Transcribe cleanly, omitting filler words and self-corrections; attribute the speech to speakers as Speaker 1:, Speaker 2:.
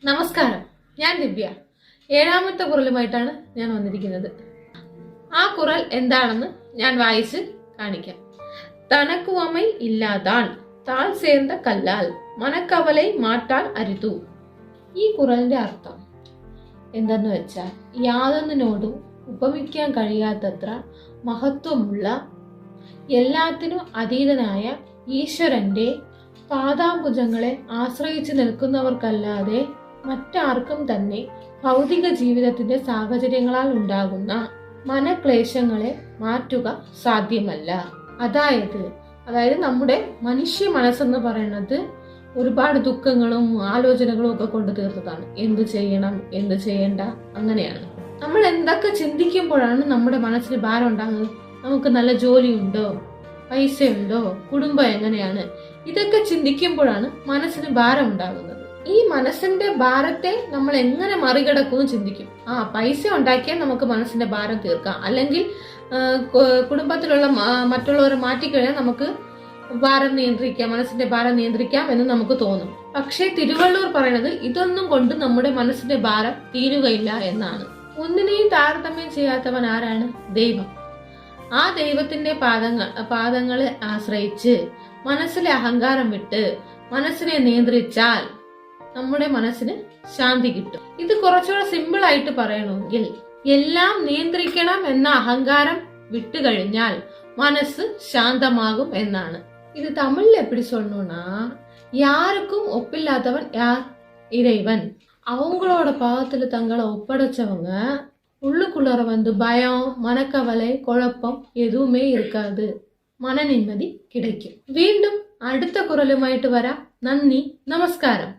Speaker 1: നമസ്കാരം, ഞാൻ ദിവ്യ. ഏഴാമത്തെ കുറലുമായിട്ടാണ് ഞാൻ വന്നിരിക്കുന്നത്. ആ കുറൽ എന്താണെന്ന് ഞാൻ വായിച്ച് കാണിക്കാം. തനക്കുവമൈ ഇല്ലാതാൾ താൾ ചേർന്ന കല്ലാൽ മനക്കവലൈ മാറ്റാൻ അരുതു. ഈ കുറലിന്റെ അർത്ഥം എന്തെന്ന് വെച്ചാൽ, യാതൊന്നിനോടും ഉപമിക്കാൻ കഴിയാത്തത്ര മഹത്വമുള്ള എല്ലാത്തിനും അതീതനായ ഈശ്വരന്റെ പാദാംബുജങ്ങളെ ആശ്രയിച്ചു നിൽക്കുന്നവർക്കല്ലാതെ മറ്റാർക്കും തന്നെ ഭൗതിക ജീവിതത്തിന്റെ സാഹചര്യങ്ങളാൽ ഉണ്ടാകുന്ന മനക്ലേശങ്ങളെ മാറ്റുക സാധ്യമല്ല. അതായത് നമ്മുടെ മനുഷ്യ മനസ്സെന്ന് പറയുന്നത് ഒരുപാട് ദുഃഖങ്ങളും ആലോചനകളും ഒക്കെ കൊണ്ട് തീർത്തതാണ്. എന്ത് ചെയ്യണം, എന്ത് ചെയ്യണ്ട, അങ്ങനെയാണ്. നമ്മൾ എന്തൊക്കെ ചിന്തിക്കുമ്പോഴാണ് നമ്മുടെ മനസ്സിന് ഭാരം ഉണ്ടാകുന്നത്. നമുക്ക് നല്ല ജോലിയുണ്ടോ, പൈസയുണ്ടോ, കുടുംബം എങ്ങനെയാണ്, ഇതൊക്കെ ചിന്തിക്കുമ്പോഴാണ് മനസ്സിന് ഭാരം ഉണ്ടാകുന്നത്. ഈ മനസ്സിന്റെ ഭാരത്തെ നമ്മൾ എങ്ങനെ മറികടക്കുമെന്ന് ചിന്തിക്കും. പൈസ ഉണ്ടാക്കിയാൽ നമുക്ക് മനസ്സിന്റെ ഭാരം തീർക്കാം, അല്ലെങ്കിൽ കുടുംബത്തിലുള്ള മറ്റുള്ളവരെ മാറ്റിക്കഴിഞ്ഞാൽ നമുക്ക് ഭാരം നിയന്ത്രിക്കാം, മനസ്സിന്റെ ഭാരം നിയന്ത്രിക്കാം എന്ന് നമുക്ക് തോന്നും. പക്ഷേ തിരുവള്ളൂർ പറയുന്നത് ഇതൊന്നും കൊണ്ട് നമ്മുടെ മനസ്സിന്റെ ഭാരം തീരുകയില്ല എന്നാണ്. ഒന്നിനെയും താരതമ്യം ചെയ്യാത്തവൻ ആരാണ്? ദൈവം. ആ ദൈവത്തിന്റെ പാദങ്ങളെ ആശ്രയിച്ച് മനസ്സിലെ അഹങ്കാരം വിട്ട് മനസ്സിനെ നിയന്ത്രിച്ചാൽ നമ്മുടെ മനസ്സിന് ശാന്തി കിട്ടും. ഇത് കുറച്ചുകൂടെ സിമ്പിൾ ആയിട്ട് പറയണമെങ്കിൽ, എല്ലാം നിയന്ത്രിക്കണം എന്ന അഹങ്കാരം വിട്ടുകഴിഞ്ഞാൽ മനസ്സ് ശാന്തമാകും എന്നാണ്. ഇത് തമിഴിൽ எப்படி சொல்லணும்னா, யாருக்கும் ஒப்பில்லாதவன் யார்? இறைவன். அவங்களோட பாகத்துல தங்களை ஒப்படைச்சவங்க உள்ளுக்குள்ளார பயம், மனக்கவலை, குழப்பம் எதுவுமே இருக்காது. மன நிம்மதி கிடைக்கும். വീണ്ടും അടുത്ത കുറലുമായിട്ട് വരാം. നന്ദി, നമസ്കാരം.